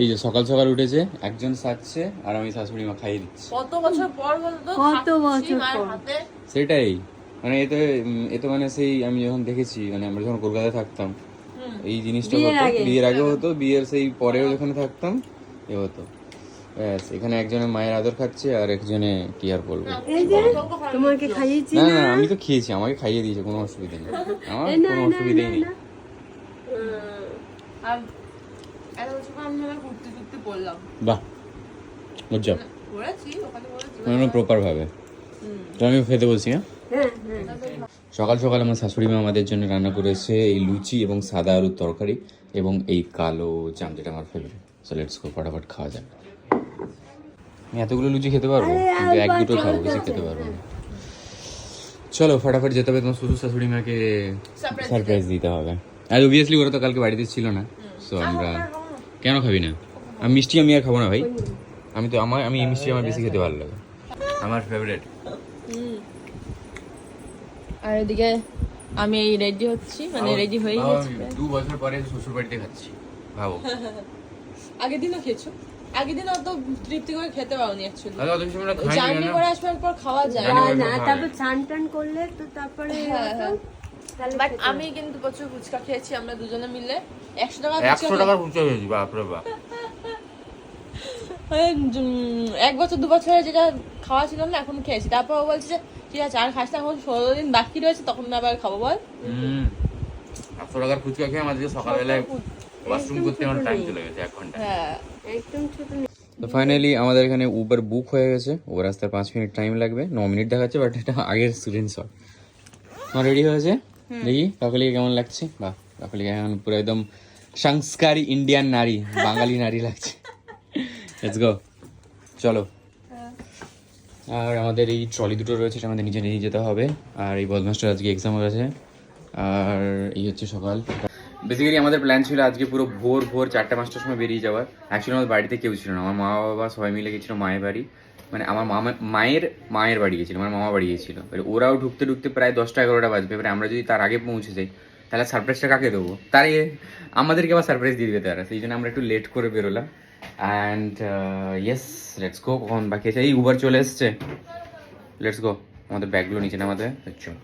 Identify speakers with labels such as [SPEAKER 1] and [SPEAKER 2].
[SPEAKER 1] এই যে সকাল সকাল উঠেছে, একজন সাজছে আর আমি শাশুড়ি মা খাইয়ে দিচ্ছি।
[SPEAKER 2] কত বছর পর বলতো,
[SPEAKER 3] কত বছর পর।
[SPEAKER 1] সেটাই মানে এতে মানে সেই আমি যখন দেখেছি, মানে আমরা যখন কলকাতায় থাকতাম এই জিনিসটা হতো, বিয়ের আগে হতো, বিয়ের সেই পরেও যেখানে থাকতাম এ হতো। ব্যাস, এখানে একজনের মায়ের আদর খাচ্ছে আর একজনে কি আর বলবো।
[SPEAKER 3] তোমাকে খাইয়েছি
[SPEAKER 1] না
[SPEAKER 3] না?
[SPEAKER 1] না, আমি তো খেয়েছি, আমাকে খাইয়ে দিয়েছে, কোনো অসুবিধা নেই, আমার কোনো অসুবিধাই নেই।
[SPEAKER 2] আর এত বছর পর আমি ঘুরতে ঘুরতে পড়লাম।
[SPEAKER 1] বাহ, গুড জব।
[SPEAKER 2] পড়েছি ওখানে, পড়েছি
[SPEAKER 1] মানে প্রপার ভাবে। তো আমি খেতে বলছি। হ্যাঁ,
[SPEAKER 3] হ্যাঁ হ্যাঁ।
[SPEAKER 1] সকাল সকাল আমার শাশুড়ি মা আমাদের জন্য রান্না করেছে এই লুচি এবং সাদা আলুর তরকারি এবং এই কালো জাম, যেটা আমার ফেভারিট। সো লেটস গো, ফটাফট খাওয়া যাক। আমি এতগুলো লুচি খেতে পারবো, কিন্তু এক দুটো খাবো, বেশি খেতে পারবো না। চলো ফটাফট যেতে হবে, তোমার শ্বশুর শাশুড়ি মাকে সারপ্রাইজ দিতে হবে। আর অবভিয়াসলি ওরা তো কালকে বাড়িতে ছিল না, সো আমরা কেন খাবি না? আমি মিষ্টি আমি আর খাবো না ভাই, আমি এই মিষ্টি আমার বেশি খেতে ভালো লাগে, আমার ফেভারিট।
[SPEAKER 2] আর এদিকে আমি এই রেডি হচ্ছি, মানে রেডি হয়ে গেছি।
[SPEAKER 1] 2 বছর পরে শ্বশুর বাড়িতে খাচ্ছি, ভাবো।
[SPEAKER 2] আগের দিনও খেয়েছো? আগের দিন অত তৃপ্তি করে খেতে পারোনি অ্যাকচুয়ালি।
[SPEAKER 1] আরে অত কিছু আমরা খাই
[SPEAKER 2] জার্নি করে আসবার পর খাওয়া যায়
[SPEAKER 1] জানি
[SPEAKER 3] না, তারপর চান টান করলে তো তারপরে তাহলে
[SPEAKER 2] বাট আমি কিন্তু প্রচুর ফুচকা খেয়েছি, আমরা দুজনে মিলে 100 টাকা
[SPEAKER 1] 100 টাকার ফুচকা খেয়েছি, বাপরে বাপ।
[SPEAKER 2] এক বছর 2 বছরে যেটা খাওয়া ছিল না এখন খেয়েছি। তারপর ও বলছে যে ঠিক আছে আর খাস না, এখন 16 দিন বাকি রয়েছে, তখন আবার খাবো বল।
[SPEAKER 1] 100 টাকার ফুচকা খেয়ে আমাদের সকালবেলায় ওয়াশরুম করতে আমার টাইম চলে গেছে 1 ঘন্টা।
[SPEAKER 2] হ্যাঁ
[SPEAKER 3] একদম ছোট।
[SPEAKER 1] তো ফাইনালি আমাদের এখানে উবার বুক হয়ে গেছে, উবার আসতে 5 মিনিট টাইম লাগবে, 9 মিনিট দেখাচ্ছে, বাট এটা আগের স্ক্রিনশট। তোমার রেডি হয়েছে? দেখি কাকলিকে কেমন লাগছে। বাহ, কাকলিকে এখন পুরো একদম সংস্কারী ইন্ডিয়ান নারী, বাঙালি নারী লাগছে। লেটস গো, চলো। আর আমাদের এই ট্রলি দুটো রয়েছে, এটা আমাদের নিজে নিয়ে যেতে হবে। আর এই বদমাসটার আজকে এক্সাম আছে। আর এই হচ্ছে সকাল। বেসিক্যালি আমাদের প্ল্যান ছিল আজকে পুরো ভোর 4টা-5টার সময় বেরিয়ে যাওয়ার। অ্যাকচুয়ালি আমার বাড়িতে কেউ ছিল না, আমার মা বাবা সবাই মিলে গেছিলো মায়ের বাড়ি, মানে আমার মায়ের বাড়ি গেছিলো, আমার মামা বাড়ি গেছিলো। এবার ওরাও ঢুকতে প্রায় 10টা-11টা বাজবে। এবার আমরা যদি তার আগে পৌঁছে যাই তাহলে সারপ্রাইজটা কাকে দেবো? তার আমাদেরকে আবার সারপ্রাইজ দিয়ে দেবে তারা, সেই জন্য আমরা একটু লেট করে বেরোলাম। And yes, let's go. কখন বাকি আছে? এই উবার চলে এসছে, লেটস গো। আমাদের ব্যাগগুলো নিচে নামাতে, চলো।